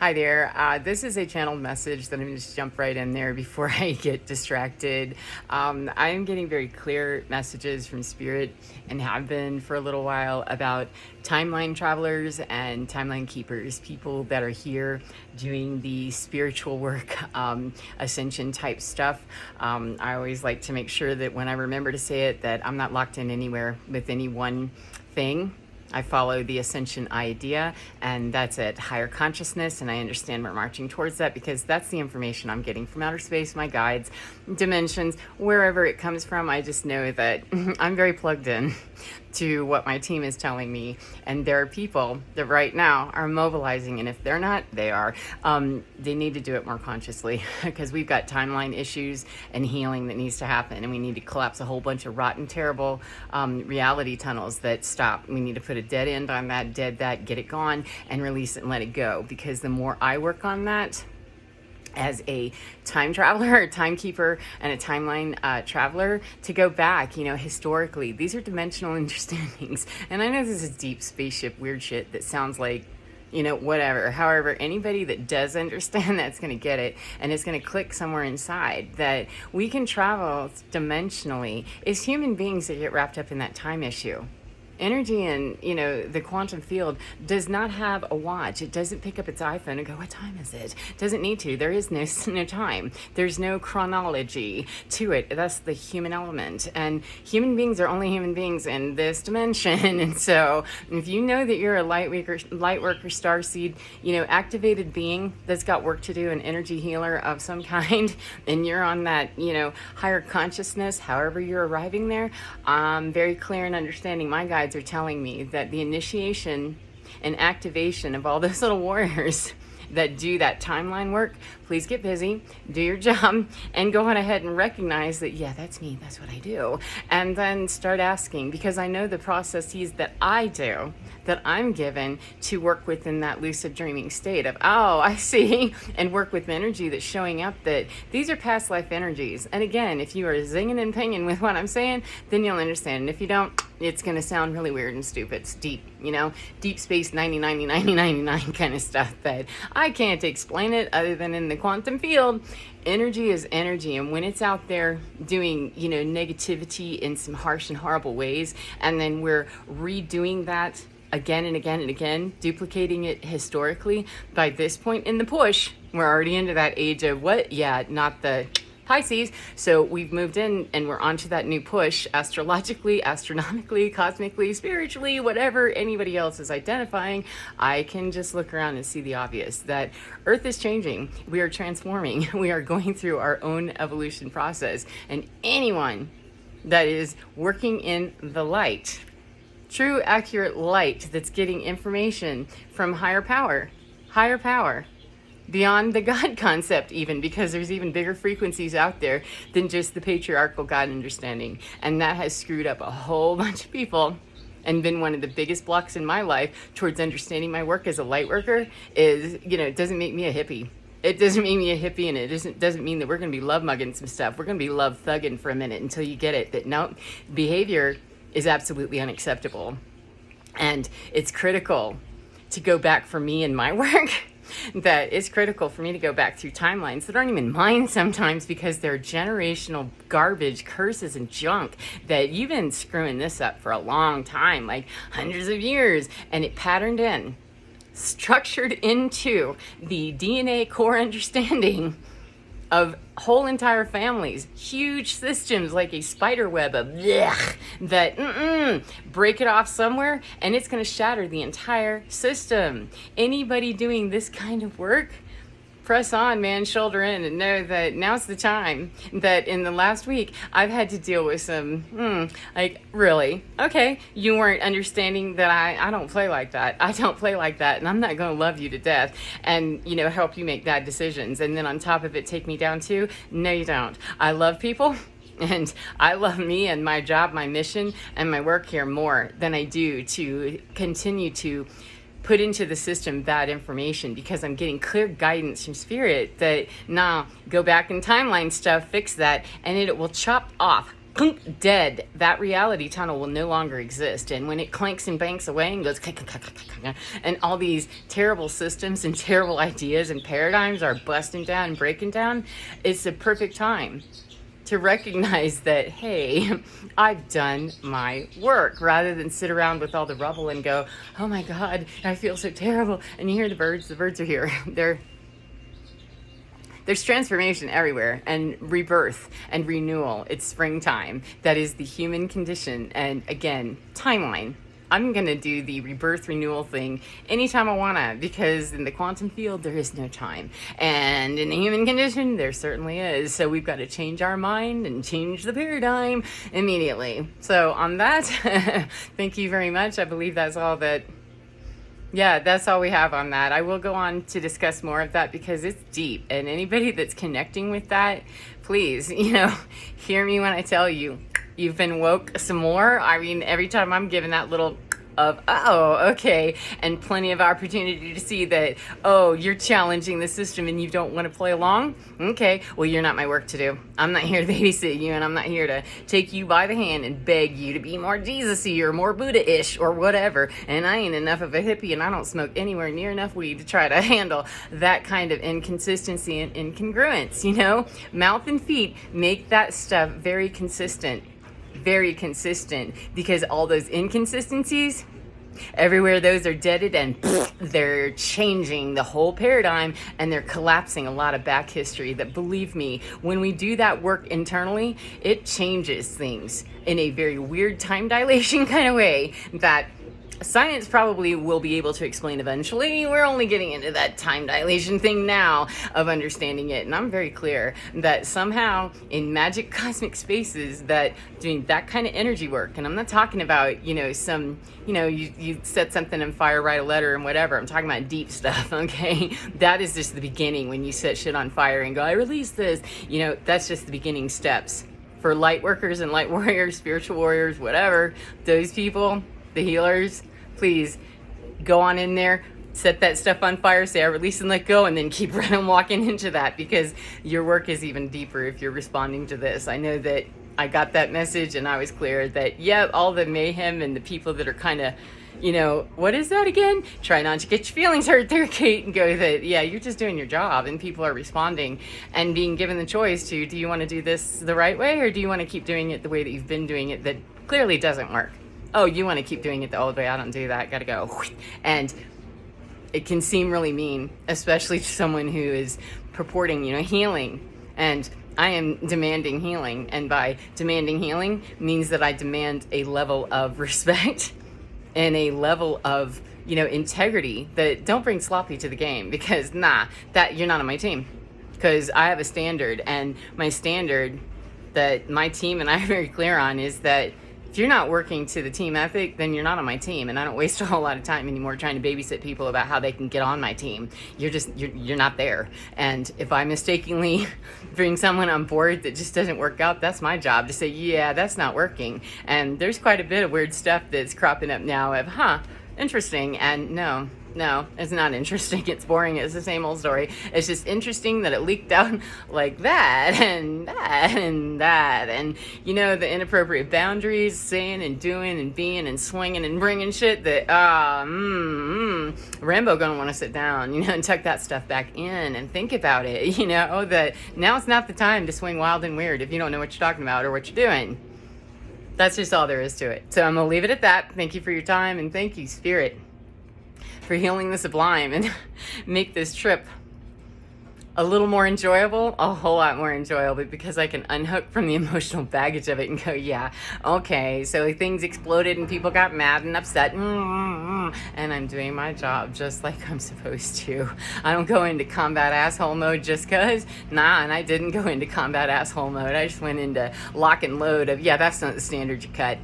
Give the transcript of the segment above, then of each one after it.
Hi there. This is a channeled message that I'm going to just jump right in there before I get distracted. I am getting very clear messages from Spirit and have been for a little while about timeline travelers and timeline keepers, people that are here doing the spiritual work, ascension type stuff. I always like to make sure that when I remember to say it, that I'm not locked in anywhere with any one thing. I follow the ascension idea, and that's it. Higher consciousness, and I understand we're marching towards that because that's the information I'm getting from outer space, my guides, dimensions, wherever it comes from. I just know that I'm very plugged in to what my team is telling me, and there are people that right now are mobilizing, and if they're not, they are. They need to do it more consciously because we've got timeline issues and healing that needs to happen, and we need to collapse a whole bunch of rotten, terrible reality tunnels that stop. We need to put a dead end on that, get it gone, and release it and let it go, because the more I work on that, as a time traveler, a timekeeper, and a timeline traveler, to go back, historically, these are dimensional understandings. And I know this is deep spaceship weird shit that sounds like, whatever. However, anybody that does understand that's going to get it, and it's going to click somewhere inside that we can travel dimensionally. It's human beings that get wrapped up in that time issue. Energy in, the quantum field does not have a watch. It doesn't pick up its iPhone and go, what time is it? Doesn't need to. There is no time. There's no chronology to it. That's the human element. And human beings are only human beings in this dimension. And so if you know that you're a light worker, starseed, activated being that's got work to do, an energy healer of some kind, and you're on that, higher consciousness, however you're arriving there, I'm very clear in understanding. My guides are telling me that the initiation and activation of all those little warriors that do that timeline work, please get busy, do your job, and go on ahead and recognize that, yeah, that's me, that's what I do. And then start asking, because I know the processes that I do, that I'm given to work within that lucid dreaming state of, oh, I see, and work with energy that's showing up, that these are past life energies. And again, if you are zinging and pinging with what I'm saying, then you'll understand. And if you don't, it's going to sound really weird and stupid. It's deep, deep space 99 kind of stuff that I can't explain it other than in the quantum field. Energy is energy, and when it's out there doing, negativity in some harsh and horrible ways, and then we're redoing that again and again and again, duplicating it historically, by this point in the push, we're already into that age of what? Yeah, not the Pisces. So we've moved in and we're onto that new push, astrologically, astronomically, cosmically, spiritually, whatever anybody else is identifying. I can just look around and see the obvious, that Earth is changing. We are transforming. We are going through our own evolution process. And anyone that is working in the light, true, accurate light, that's getting information from higher power, beyond the God concept even, because there's even bigger frequencies out there than just the patriarchal God understanding. And that has screwed up a whole bunch of people and been one of the biggest blocks in my life towards understanding my work as a light worker. Is, it doesn't make me a hippie. It doesn't make me a hippie, and it doesn't mean that we're going to be love mugging some stuff. We're going to be love thugging for a minute until you get it, that no, behavior is absolutely unacceptable. And it's critical to go back for me and my work. That it's critical for me to go back through timelines that aren't even mine sometimes, because they're generational garbage, curses, and junk that you've been screwing this up for a long time, like hundreds of years, and it patterned in, structured into the DNA core understanding of whole entire families, huge systems like a spider web of blech, that break it off somewhere and it's going to shatter the entire system. Anybody doing this kind of work, press on, man, shoulder in, and know that now's the time. That in the last week, I've had to deal with some, really? Okay, you weren't understanding that I don't play like that. I don't play like that, and I'm not going to love you to death and, help you make bad decisions. And then on top of it, take me down too? No, you don't. I love people. And I love me and my job, my mission, and my work here more than I do to continue to put into the system bad information, because I'm getting clear guidance from Spirit that, go back in timeline stuff, fix that, and it will chop off clunk, dead. That reality tunnel will no longer exist. And when it clanks and banks away and goes, and all these terrible systems and terrible ideas and paradigms are busting down and breaking down, it's the perfect time to recognize that, hey, I've done my work, rather than sit around with all the rubble and go, oh my God, I feel so terrible. And you hear the birds are here. There's transformation everywhere, and rebirth and renewal. It's springtime. That is the human condition. And again, timeline. I'm going to do the rebirth renewal thing anytime I want to, because in the quantum field, there is no time. And in the human condition, there certainly is. So we've got to change our mind and change the paradigm immediately. So on that, thank you very much. I believe that's all that. Yeah, that's all we have on that. I will go on to discuss more of that because it's deep. And anybody that's connecting with that, please, hear me when I tell you, you've been woke some more. I mean, every time I'm given that little of, oh, okay, and plenty of opportunity to see that, oh, you're challenging the system and you don't want to play along? Okay, well, you're not my work to do. I'm not here to babysit you, and I'm not here to take you by the hand and beg you to be more Jesus-y or more Buddha-ish or whatever. And I ain't enough of a hippie, and I don't smoke anywhere near enough weed to try to handle that kind of inconsistency and incongruence, Mouth and feet make that stuff very consistent, because all those inconsistencies, everywhere those are deaded, and they're changing the whole paradigm, and they're collapsing a lot of back history that, believe me, when we do that work internally, it changes things in a very weird time dilation kind of way that science probably will be able to explain eventually. We're only getting into that time dilation thing now of understanding it. And I'm very clear that somehow in magic cosmic spaces that doing that kind of energy work, and I'm not talking about, you set something on fire, write a letter and whatever. I'm talking about deep stuff, okay? That is just the beginning when you set shit on fire and go, I release this. That's just the beginning steps. For light workers and light warriors, spiritual warriors, whatever, those people, the healers, please go on in there, set that stuff on fire, say I release and let go, and then keep running, walking into that, because your work is even deeper if you're responding to this. I know that I got that message and I was clear that, all the mayhem and the people that are kind of, what is that again? Try not to get your feelings hurt there, Kate, and go that, you're just doing your job, and people are responding and being given the choice to, do you want to do this the right way, or do you want to keep doing it the way that you've been doing it that clearly doesn't work? Oh, you want to keep doing it the old way? I don't do that. Gotta go. And it can seem really mean, especially to someone who is purporting, healing. And I am demanding healing. And by demanding healing means that I demand a level of respect and a level of, integrity that don't bring sloppy to the game, because that you're not on my team. Because I have a standard, and my standard that my team and I are very clear on is that if you're not working to the team ethic, then you're not on my team. And I don't waste a whole lot of time anymore trying to babysit people about how they can get on my team. You're not there. And if I mistakenly bring someone on board that just doesn't work out, that's my job to say, that's not working. And there's quite a bit of weird stuff that's cropping up now of, interesting. And no, it's not interesting. It's boring. It's the same old story. It's just interesting that it leaked out like that and that and that. And, the inappropriate boundaries, saying and doing and being and swinging and bringing shit that, Rambo gonna want to sit down, and tuck that stuff back in and think about it, that now it's not the time to swing wild and weird if you don't know what you're talking about or what you're doing. That's just all there is to it. So I'm going to leave it at that. Thank you for your time, and thank you, Spirit, for healing the sublime and make this trip a little more enjoyable, a whole lot more enjoyable, because I can unhook from the emotional baggage of it and go, okay, so things exploded and people got mad and upset, and I'm doing my job just like I'm supposed to. I don't go into combat asshole mode just because, and I didn't go into combat asshole mode. I just went into lock and load of, that's not the standard you cut,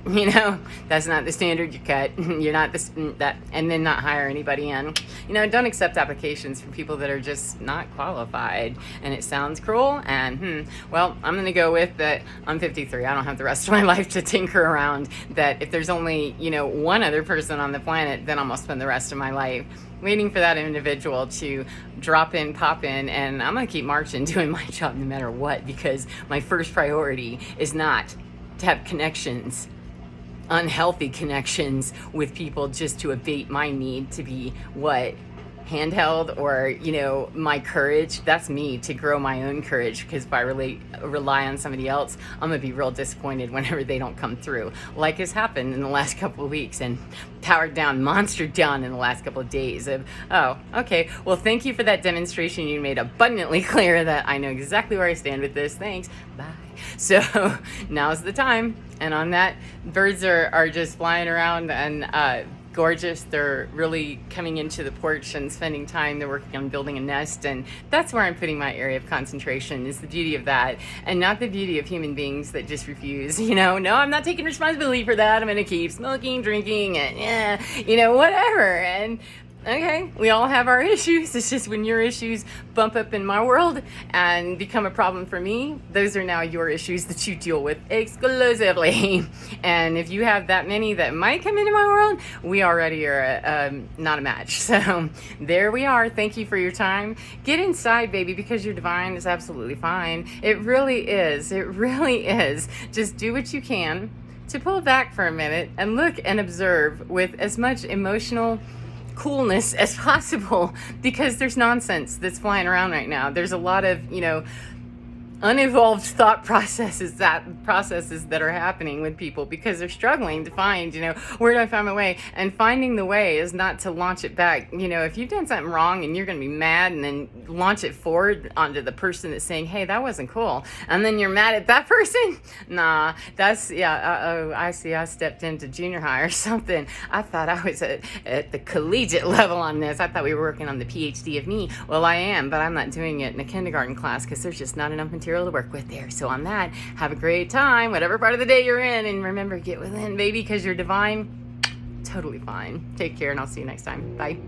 that's not the standard you cut, you're not that, and then not hire anybody in. Don't accept applications from people that are just not qualified. And it sounds cruel, and I'm going to go with that. I'm 53. I don't have the rest of my life to tinker around that. If there's only, one other person on the planet, then I'm going to spend the rest of my life waiting for that individual to drop in, pop in, and I'm going to keep marching, doing my job no matter what, because my first priority is not to have connections, unhealthy connections with people just to abate my need to be what, handheld, or my courage. That's me, to grow my own courage, because if I rely on somebody else, I'm gonna be real disappointed whenever they don't come through, like has happened in the last couple of weeks, and powered down, monster down in the last couple of days of, oh, okay, well, thank you for that demonstration. You made abundantly clear that I know exactly where I stand with this. Thanks, bye. So now's the time. And on that, birds are just flying around, and gorgeous. They're really coming into the porch and spending time. They're working on building a nest, and that's where I'm putting my area of concentration, is the beauty of that, and not the beauty of human beings that just refuse. No, I'm not taking responsibility for that. I'm gonna keep smoking, drinking, and whatever. And okay, we all have our issues. It's just when your issues bump up in my world and become a problem for me, those are now your issues that you deal with exclusively. And if you have that many that might come into my world, we already are not a match. So there we are. Thank you for your time. Get inside, baby, because your divine is absolutely fine. It really is. It really is. Just do what you can to pull back for a minute and look and observe with as much emotional coolness as possible, because there's nonsense that's flying around right now. There's a lot of unevolved thought processes that are happening with people, because they're struggling to find, where do I find my way? And finding the way is not to launch it back. If you've done something wrong and you're going to be mad, and then launch it forward onto the person that's saying, hey, that wasn't cool, and then you're mad at that person, nah, that's, I see I stepped into junior high or something. I thought I was at the collegiate level on this. I thought we were working on the PhD of me. Well, I am, but I'm not doing it in a kindergarten class, because there's just not enough material to work with there. So on that, have a great time, whatever part of the day you're in, and remember, get within, baby, because you're divine, totally fine. Take care, and I'll see you next time. Bye.